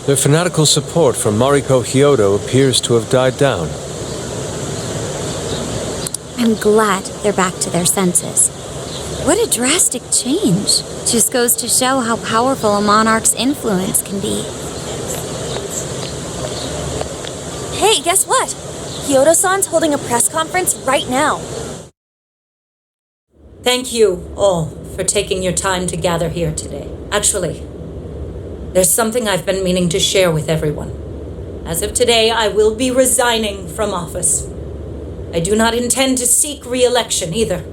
Their fanatical support for Mariko Hyodo appears to have died down. I'm glad they're back to their senses. What a drastic change. Just goes to show how powerful a monarch's influence can be. Hey, guess what? Hyodo-san's holding a press conference right now. Thank you all for taking your time to gather here today. Actually, there's something I've been meaning to share with everyone. As of today, I will be resigning from office. I do not intend to seek re-election either.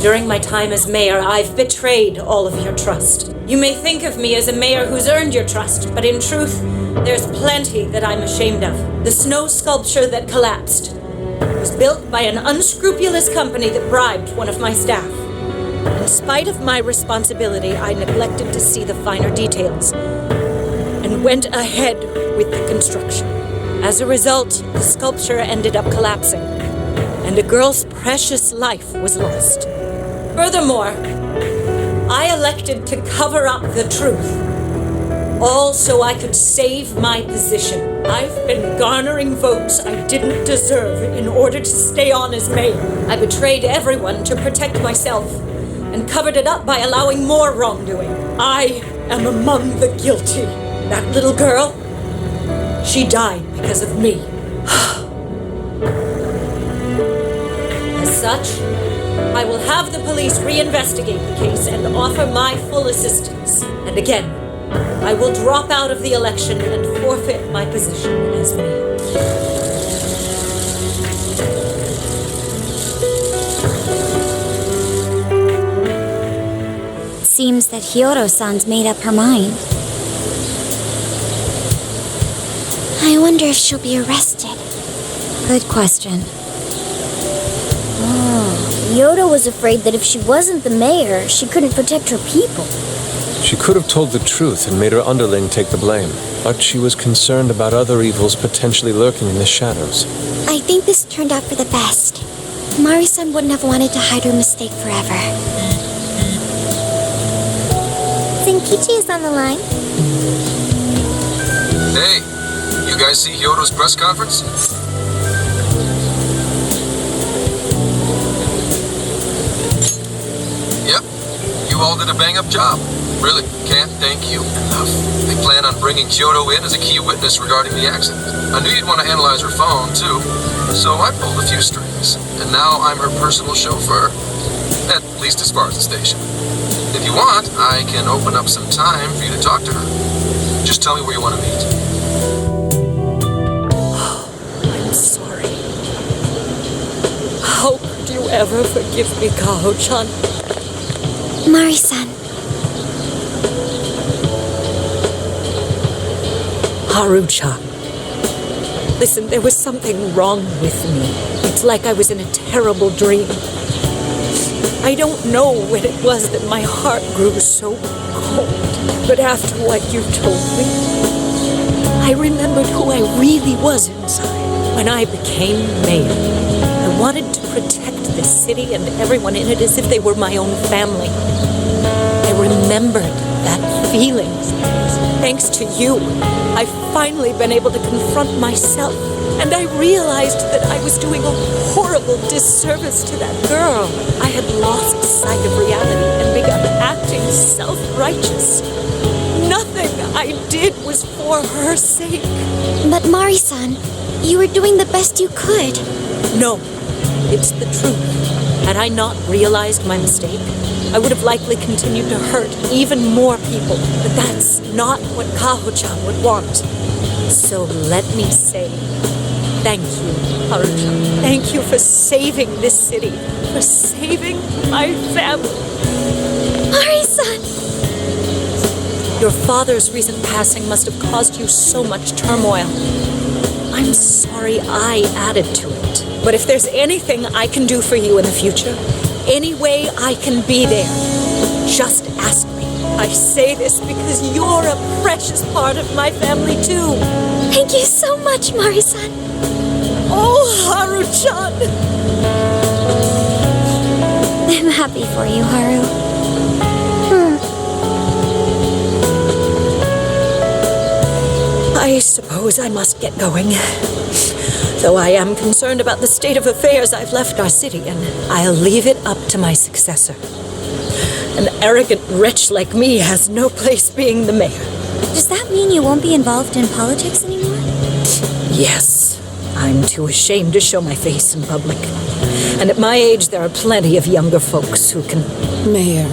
During my time as mayor, I've betrayed all of your trust. You may think of me as a mayor who's earned your trust, but in truth, there's plenty that I'm ashamed of. The snow sculpture that collapsed was built by an unscrupulous company that bribed one of my staff. In spite of my responsibility, I neglected to see the finer details and went ahead with the construction. As a result, the sculpture ended up collapsing, and a girl's precious life was lost. Furthermore, I elected to cover up the truth, all so I could save my position. I've been garnering votes I didn't deserve in order to stay on as mayor. I betrayed everyone to protect myself and covered it up by allowing more wrongdoing. I am among the guilty. That little girl, she died because of me. As such, I will have the police reinvestigate the case and offer my full assistance. And again, I will drop out of the election and forfeit my position as mayor. Seems that Hyodo-san's made up her mind. I wonder if she'll be arrested. Good question. Hyodo was afraid that if she wasn't the mayor, she couldn't protect her people. She could have told the truth and made her underling take the blame, but she was concerned about other evils potentially lurking in the shadows. I think this turned out for the best. Mari-san wouldn't have wanted to hide her mistake forever. Zenkichi is on the line. Hey, you guys see Hyodo's press conference? Yep, you all did a bang-up job. Really, can't thank you enough. They plan on bringing Hyodo in as a key witness regarding the accident. I knew you'd want to analyze her phone, too, so I pulled a few strings. And now I'm her personal chauffeur, at least as far as the station. If you want, I can open up some time for you to talk to her. Just tell me where you want to meet. I'm sorry. How could you ever forgive me, Kaho-chan? Mari-san. Haru-chan. Listen, there was something wrong with me. It's like I was in a terrible dream. I don't know when it was that my heart grew so cold, but after what you told me, I remembered who I really was inside. When I became mayor, I wanted to protect this city and everyone in it as if they were my own family. I remembered that feeling. Thanks to you, I've finally been able to confront myself, and I realized that I was doing a horrible disservice to that girl. I had lost sight of reality and begun acting self-righteous. Nothing I did was for her sake. But Mari-san, you were doing the best you could. No, it's the truth. Had I not realized my mistake, I would have likely continued to hurt even more people. But that's not what Kaho-chan would want. So let me say, thank you, Haru-chan. Thank you for saving this city, for saving my family. Mari-san! Your father's recent passing must have caused you so much turmoil. I'm sorry I added to it. But if there's anything I can do for you in the future, any way I can be there, just ask me. I say this because you're a precious part of my family too. Thank you so much, Mari-san. Oh, Haru-chan! happy for you, Haru. I suppose I must get going. Though I am concerned about the state of affairs, I've left our city, and I'll leave it up to my successor. An arrogant wretch like me has no place being the mayor. Does that mean you won't be involved in politics anymore? Yes, I'm too ashamed to show my face in public. And at my age, there are plenty of younger folks who can... Mayor.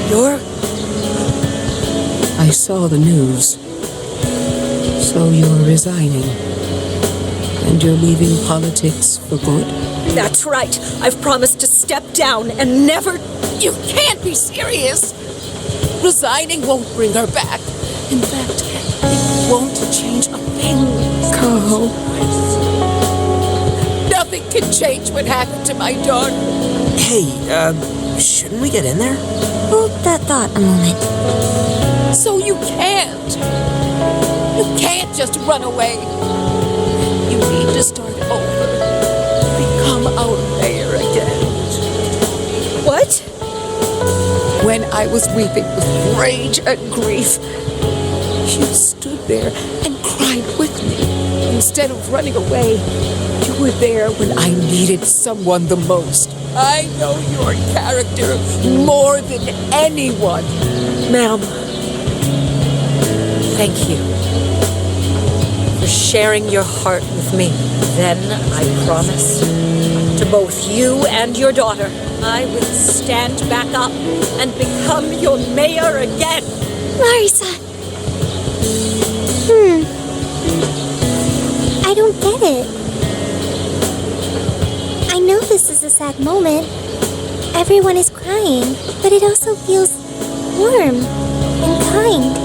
You're... I saw the news. So you're resigning. And you're leaving politics for good? That's right. I've promised to step down and never... You can't be serious! Resigning won't bring her back. In fact, it won't change a thing. Carl. Nothing can change what happened to my daughter. Hey, shouldn't we get in there? Hold that thought a moment. So you can't. You can't just run away. You need to start over. Become our mayor again. What? When I was weeping with rage and grief, you stood there and cried with me. Instead of running away, you were there when I needed someone the most. I know your character more than anyone. Ma'am, thank you for sharing your heart with me. Then I promise to both you and your daughter, I will stand back up and become your mayor again. Marisa! I don't get it. I know this is a sad moment. Everyone is crying, but it also feels warm and kind.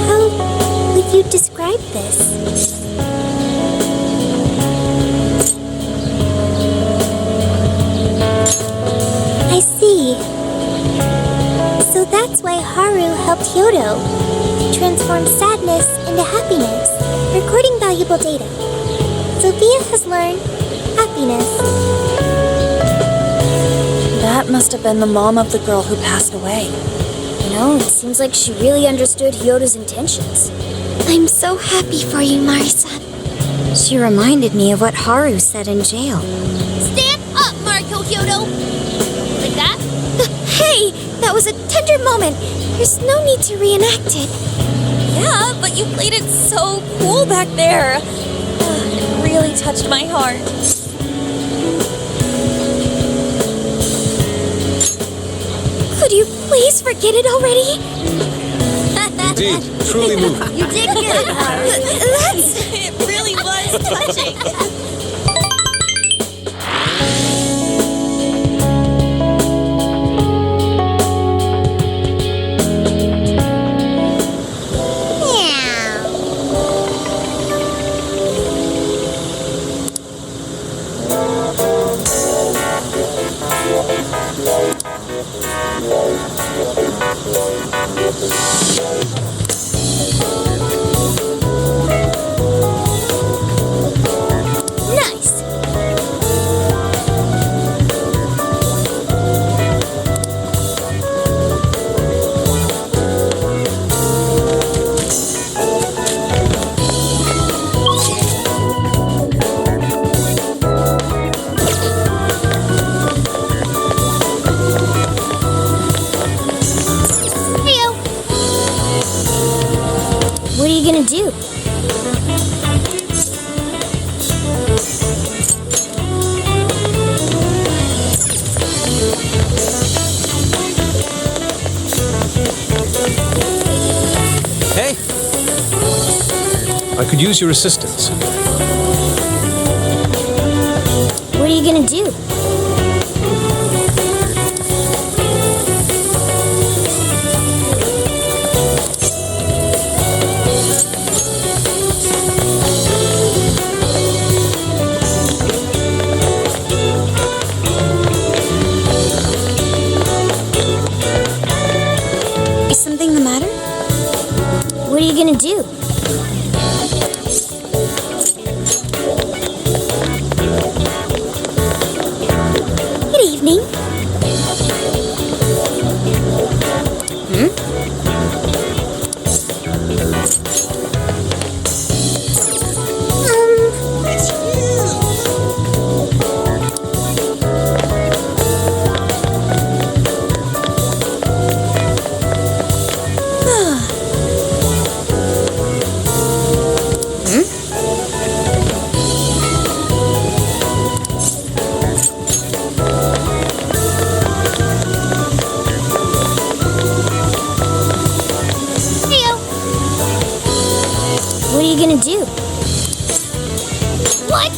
How would you describe this? I see. So that's why Haru helped Hyodo transform sadness into happiness, recording valuable data. Sophia has learned happiness. That must have been the mom of the girl who passed away. You know, it seems like she really understood Hyodo's intentions. I'm so happy for you, Marisa. She reminded me of what Haru said in jail. Stand up, Mariko Hyodo! Like that? Hey, that was a tender moment. There's no need to reenact it. Yeah, but you played it so cool back there. It really touched my heart. Could you please forget it already? Indeed, truly moving. You did good, Haru. It really was touching. Nice. Heyo! What are you gonna do? Hey! I could use your assistance. What are you gonna do? Is something the matter? What are you gonna do? What?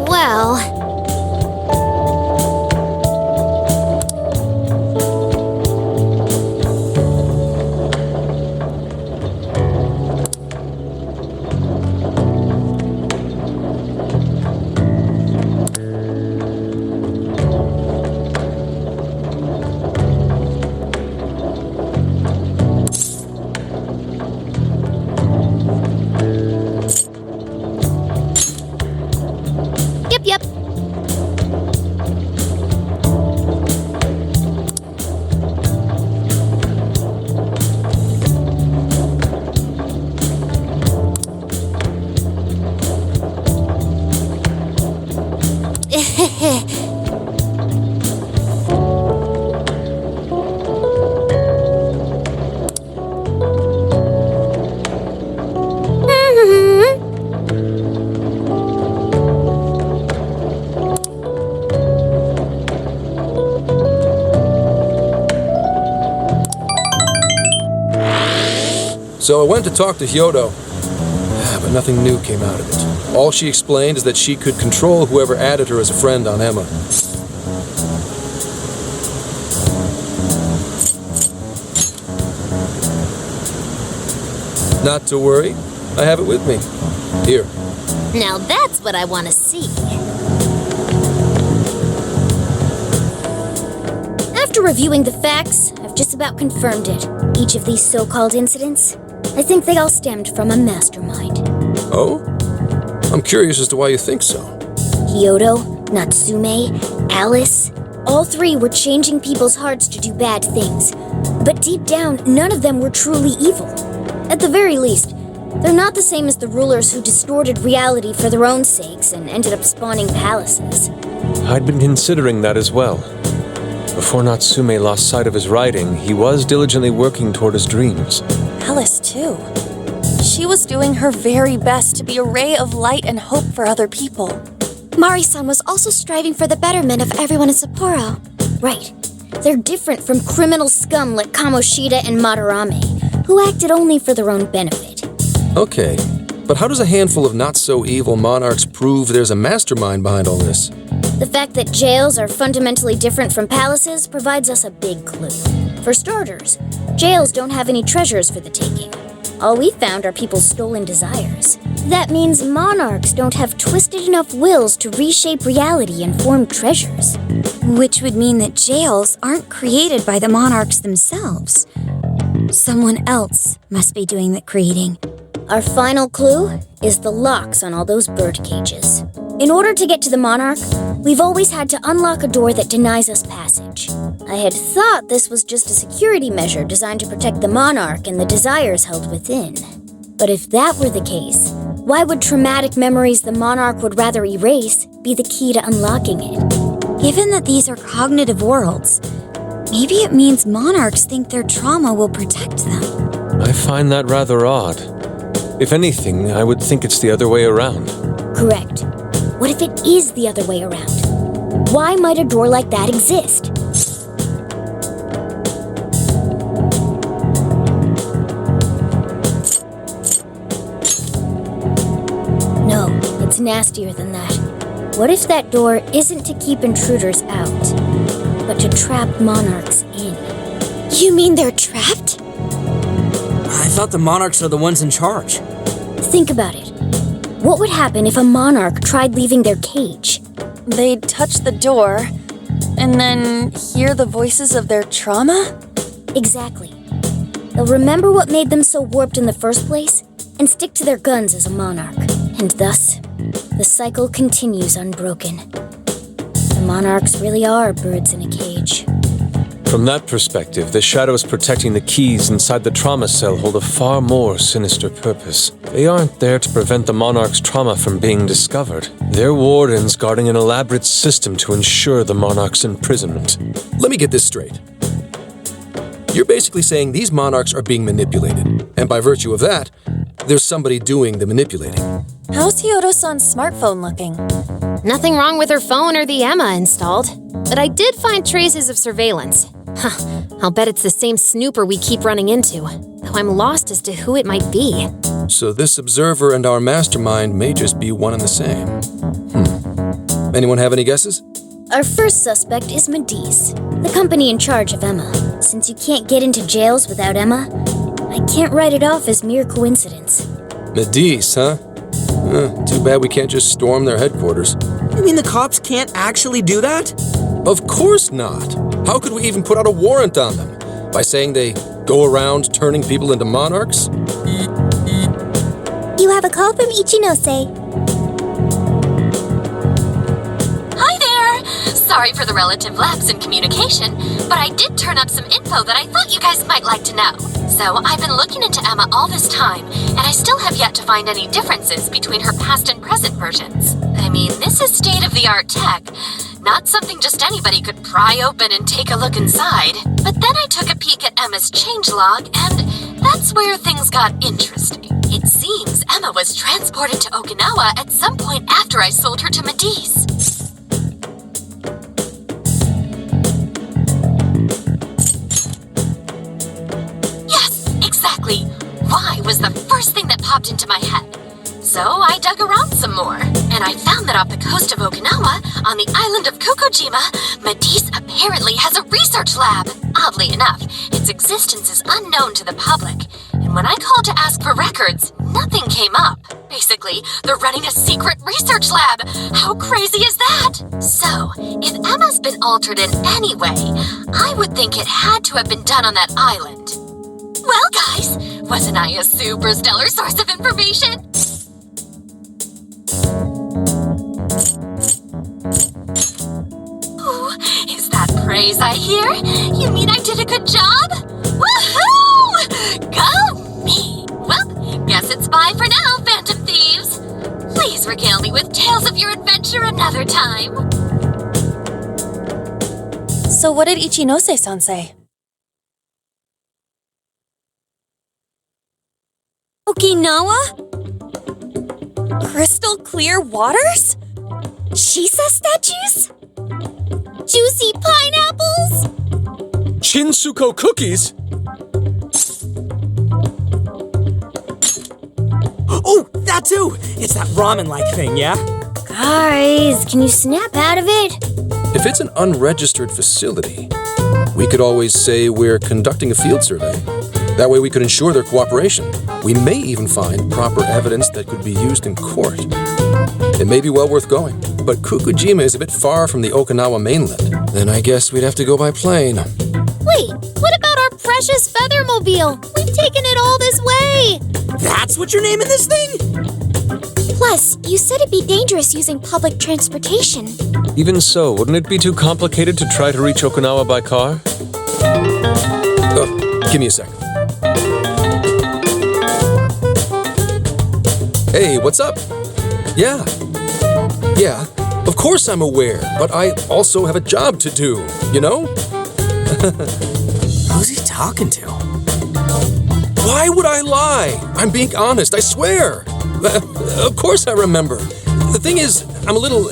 Well. Yep. So I went to talk to Hyodo, but nothing new came out of it. All she explained is that she could control whoever added her as a friend on Emma. Not to worry, I have it with me. Here. Now that's what I want to see. After reviewing the facts, I've just about confirmed it. Each of these so-called incidents, I think they all stemmed from a mastermind. Oh? I'm curious as to why you think so. Hyodo, Natsume, Alice, all three were changing people's hearts to do bad things. But deep down, none of them were truly evil. At the very least, they're not the same as the rulers who distorted reality for their own sakes and ended up spawning palaces. I'd been considering that as well. Before Natsume lost sight of his writing, he was diligently working toward his dreams. Alice, too. She was doing her very best to be a ray of light and hope for other people. Mari-san was also striving for the betterment of everyone in Sapporo. Right. They're different from criminal scum like Kamoshida and Madarame, who acted only for their own benefit. Okay, but how does a handful of not-so-evil monarchs prove there's a mastermind behind all this? The fact that jails are fundamentally different from palaces provides us a big clue. For starters, jails don't have any treasures for the taking. All we found are people's stolen desires. That means monarchs don't have twisted enough wills to reshape reality and form treasures. Which would mean that jails aren't created by the monarchs themselves. Someone else must be doing the creating. Our final clue is the locks on all those bird cages. In order to get to the monarch, we've always had to unlock a door that denies us passage. I had thought this was just a security measure designed to protect the monarch and the desires held within. But if that were the case, why would traumatic memories the monarch would rather erase be the key to unlocking it? Given that these are cognitive worlds, maybe it means monarchs think their trauma will protect them. I find that rather odd. If anything, I would think it's the other way around. Correct. What if it is the other way around? Why might a door like that exist? No, it's nastier than that. What if that door isn't to keep intruders out, but to trap monarchs in? You mean they're trapped? I thought the monarchs are the ones in charge. Think about it. What would happen if a monarch tried leaving their cage? They'd touch the door, and then hear the voices of their trauma? Exactly. They'll remember what made them so warped in the first place, and stick to their guns as a monarch. And thus, the cycle continues unbroken. The monarchs really are birds in a cage. From that perspective, the shadows protecting the keys inside the trauma cell hold a far more sinister purpose. They aren't there to prevent the monarch's trauma from being discovered. They're wardens guarding an elaborate system to ensure the monarch's imprisonment. Let me get this straight. You're basically saying these monarchs are being manipulated, and by virtue of that, there's somebody doing the manipulating. How's Hyodo-san's smartphone looking? Nothing wrong with her phone or the Emma installed. But I did find traces of surveillance. Huh, I'll bet it's the same snooper we keep running into, though I'm lost as to who it might be. So this observer and our mastermind may just be one and the same. Anyone have any guesses? Our first suspect is Medice, the company in charge of Emma. Since you can't get into jails without Emma, I can't write it off as mere coincidence. Medice, huh? Too bad we can't just storm their headquarters. You mean the cops can't actually do that? Of course not. How could we even put out a warrant on them? By saying they go around turning people into monarchs? You have a call from Ichinose. Hi there! Sorry for the relative lapse in communication, but I did turn up some info that I thought you guys might like to know. So I've been looking into Emma all this time, and I still have yet to find any differences between her past and present versions. I mean, this is state-of-the-art tech. Not something just anybody could pry open and take a look inside. But then I took a peek at Emma's changelog, and that's where things got interesting. It seems Emma was transported to Okinawa at some point after I sold her to Medice. Yes, exactly. Why was the first thing that popped into my head. So I dug around some more, and I found that off the coast of Okinawa, on the island of Kokojima, Medice apparently has a research lab. Oddly enough, its existence is unknown to the public, and when I called to ask for records, nothing came up. Basically, they're running a secret research lab. How crazy is that? So, if Emma's been altered in any way, I would think it had to have been done on that island. Well, guys, wasn't I a super stellar source of information? Ooh, is that praise I hear? You mean I did a good job? Woohoo! Go me! Well, guess it's bye for now, Phantom Thieves. Please regale me with tales of your adventure another time. So what did Ichinose-san say? Okinawa? Crystal clear waters? Shisa statues? Juicy pineapples? Shinsuko cookies? Oh, that too! It's that ramen-like thing, yeah? Guys, can you snap out of it? If it's an unregistered facility, we could always say we're conducting a field survey. That way we could ensure their cooperation. We may even find proper evidence that could be used in court. It may be well worth going, but Kokojima is a bit far from the Okinawa mainland. Then I guess we'd have to go by plane. Wait, what about our precious Feathermobile? We've taken it all this way! That's what you're naming this thing? Plus, you said it'd be dangerous using public transportation. Even so, wouldn't it be too complicated to try to reach Okinawa by car? Give me a second. Hey, what's up? Yeah, of course I'm aware, but I also have a job to do, you know? Who's he talking to? Why would I lie? I'm being honest, I swear. Of course I remember. The thing is, I'm a little...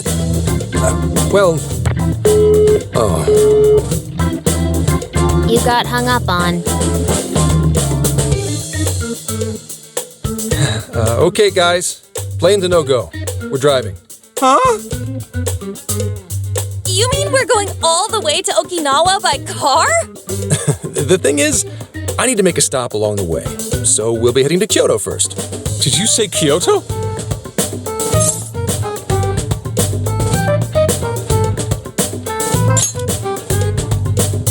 You got hung up on. Okay, guys. Plane's a no-go. We're driving. Huh? You mean we're going all the way to Okinawa by car? The thing is, I need to make a stop along the way. So we'll be heading to Kyoto first. Did you say Kyoto?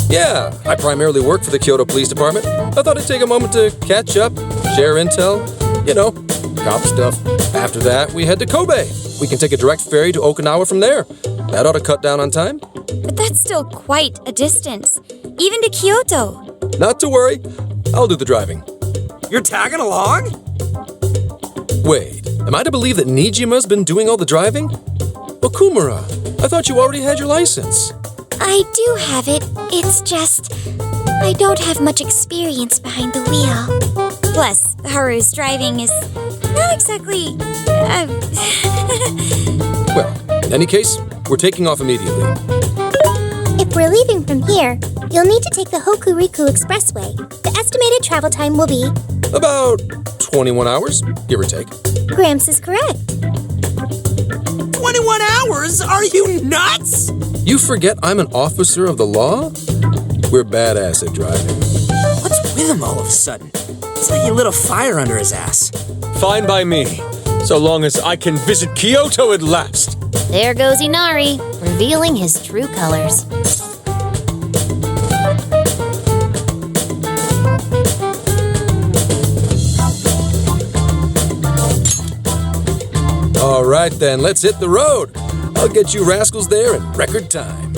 Yeah, I primarily work for the Kyoto Police Department. I thought I'd take a moment to catch up, share intel, you know, cop stuff. After that, we head to Kobe. We can take a direct ferry to Okinawa from there. That ought to cut down on time. But that's still quite a distance, even to Kyoto. Not to worry. I'll do the driving. You're tagging along? Wait, am I to believe that Nijima's been doing all the driving? Okumura, I thought you already had your license. I do have it. It's just, I don't have much experience behind the wheel. Plus, Haru's driving is not exactly... Well, in any case, we're taking off immediately. If we're leaving from here, you'll need to take the Hokuriku Expressway. The estimated travel time will be... About 21 hours, give or take. Gramps is correct. 21 hours? Are you nuts? You forget I'm an officer of the law? We're badass at driving. What's with him all of a sudden? It's like he lit a fire under his ass. Fine by me, so long as I can visit Kyoto at last. There goes Inari, revealing his true colors. All right then, let's hit the road. I'll get you rascals there in record time.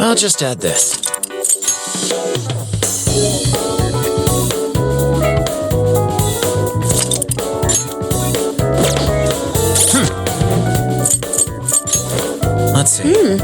I'll just add this. Let's see.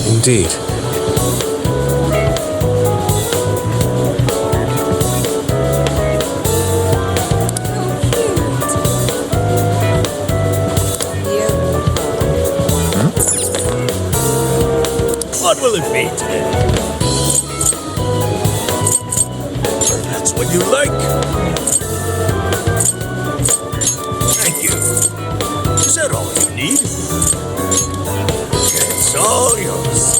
Indeed. What will it be today? That's what you like. Is that all you need? It's all yours.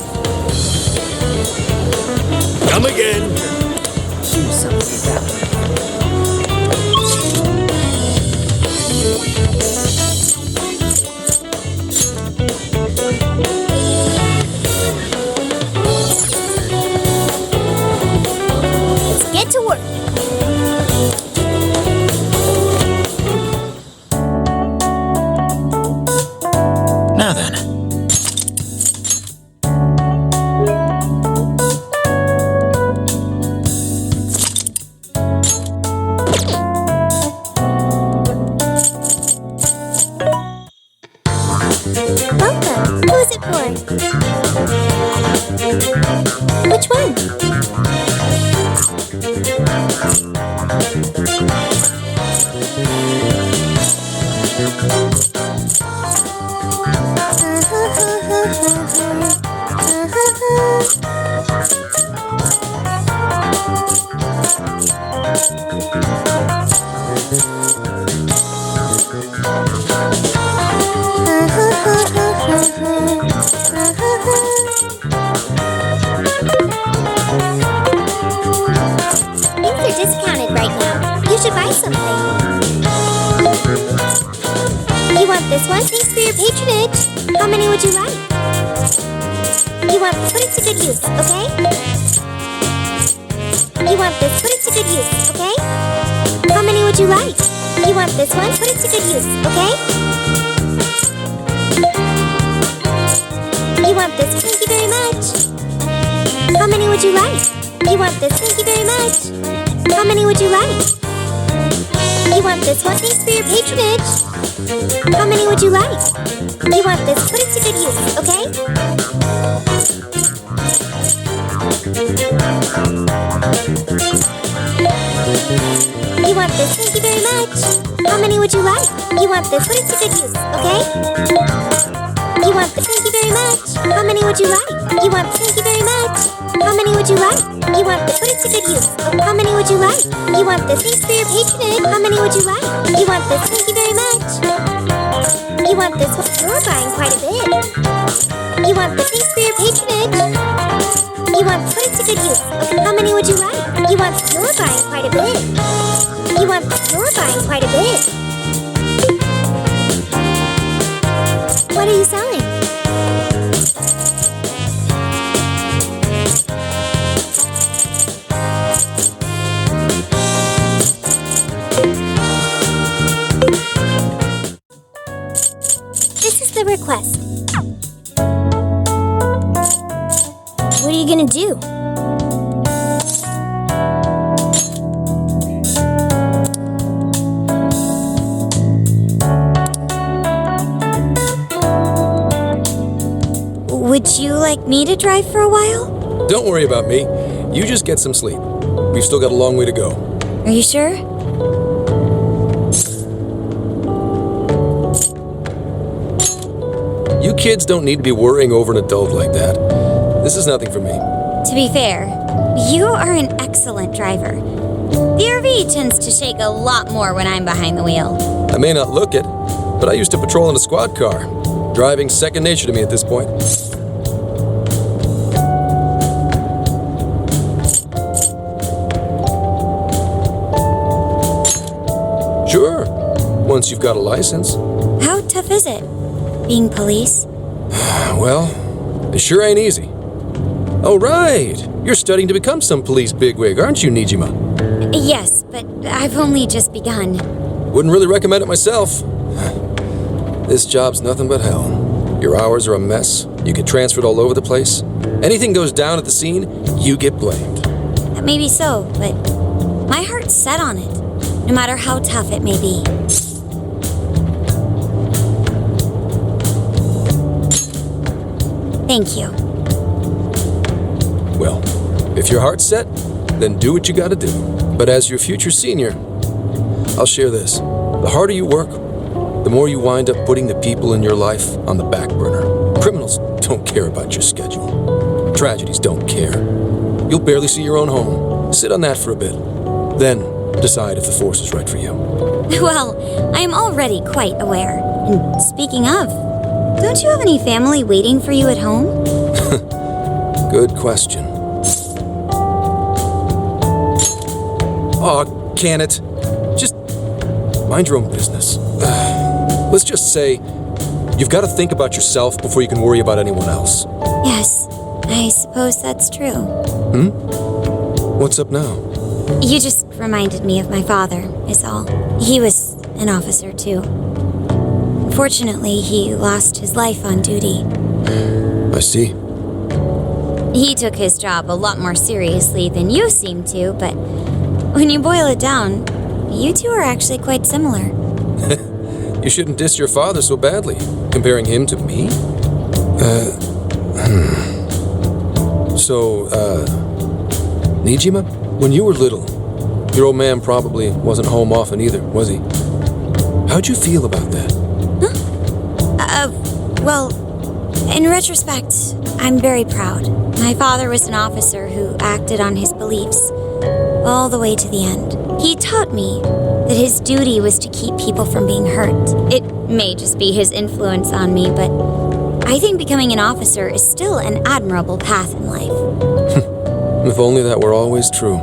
Come again. Do something about it. Let's get to work. Now then. Welcome. Who's it for? Which one? Things are discounted right now. You should buy something. You want this one? Thanks for your patronage. How many would you like? You want this? Put it to good use, okay? You want this? Put it to good use, okay? How many would you like? You want this one? Put it to good use, okay? You want this? Thank you very much. How many would you like? You want this? Thank you very much. How many would you like? You want this one? Thanks for your patronage. How many would you like? You want this? Put it to good use, okay? You want this? Thank you very much. How many would you like? You want this? Put it to good use, okay? You want this? Thank you very much. How many would you like? You want this? Thank you very much. How many would you like? You want this? Put it to good use. How many would you like? You want this? Thanks for your patronage. How many would you like? You want this? Thank you very much. You want this? You're buying quite a bit. You want this? Thanks for your patronage. You want this? Put it to good use. Okay. How many would you like? You want this? You're buying quite a bit. You want this? You're buying quite a bit. What are you selling? This is the request. What are you gonna do? Would you like me to drive for a while? Don't worry about me. You just get some sleep. We've still got a long way to go. Are you sure? You kids don't need to be worrying over an adult like that. This is nothing for me. To be fair, you are an excellent driver. The RV tends to shake a lot more when I'm behind the wheel. I may not look it, but I used to patrol in a squad car. Driving's second nature to me at this point. Sure, once you've got a license. How tough is it, being police? Well, it sure ain't easy. Oh, right. You're studying to become some police bigwig, aren't you, Nijima? Yes, but I've only just begun. Wouldn't really recommend it myself. This job's nothing but hell. Your hours are a mess. You get transferred all over the place. Anything goes down at the scene, you get blamed. Maybe so, but my heart's set on it, no matter how tough it may be. Thank you. Well, if your heart's set, then do what you gotta do. But as your future senior, I'll share this. The harder you work, the more you wind up putting the people in your life on the back burner. Criminals don't care about your schedule. Tragedies don't care. You'll barely see your own home. Sit on that for a bit. Then decide if the force is right for you. Well, I am already quite aware. And speaking of, don't you have any family waiting for you at home? Good question. Aw, can it? Just mind your own business. Let's just say you've got to think about yourself before you can worry about anyone else. Yes, I suppose that's true. What's up now? You just reminded me of my father, is all. He was an officer, too. Fortunately, he lost his life on duty. I see. He took his job a lot more seriously than you seem to, but when you boil it down, you two are actually quite similar. You shouldn't diss your father so badly, comparing him to me. So, Nijima, when you were little, your old man probably wasn't home often either, was he? How'd you feel about that? Well, in retrospect, I'm very proud. My father was an officer who acted on his beliefs all the way to the end. He taught me that his duty was to keep people from being hurt. It may just be his influence on me, but I think becoming an officer is still an admirable path in life. If only that were always true.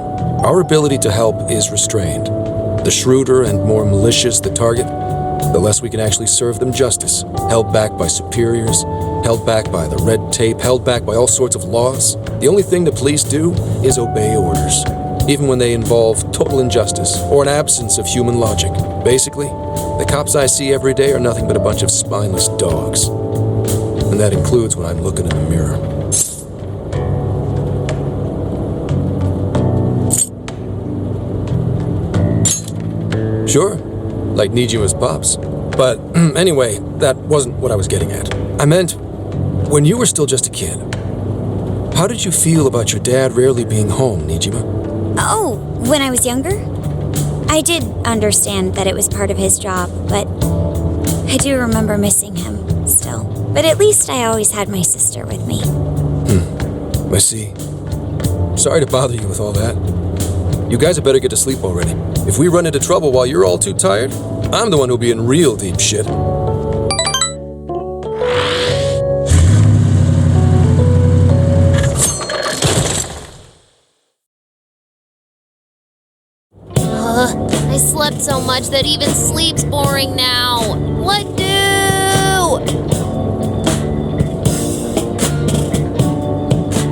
Our ability to help is restrained. The shrewder and more malicious the target, the less we can actually serve them justice. Held back by superiors, held back by the red tape, held back by all sorts of laws. The only thing the police do is obey orders, even when they involve total injustice or an absence of human logic. Basically, the cops I see every day are nothing but a bunch of spineless dogs. And that includes when I'm looking in the mirror. Sure, like Nijima's pops. But anyway, that wasn't what I was getting at. I meant, when you were still just a kid, how did you feel about your dad rarely being home, Nijima? Oh, when I was younger? I did understand that it was part of his job, but I do remember missing him still. But at least I always had my sister with me. I see. Sorry to bother you with all that. You guys had better get to sleep already. If we run into trouble while you're all too tired, I'm the one who'll be in real deep shit. I slept so much that even sleep's boring now. What do?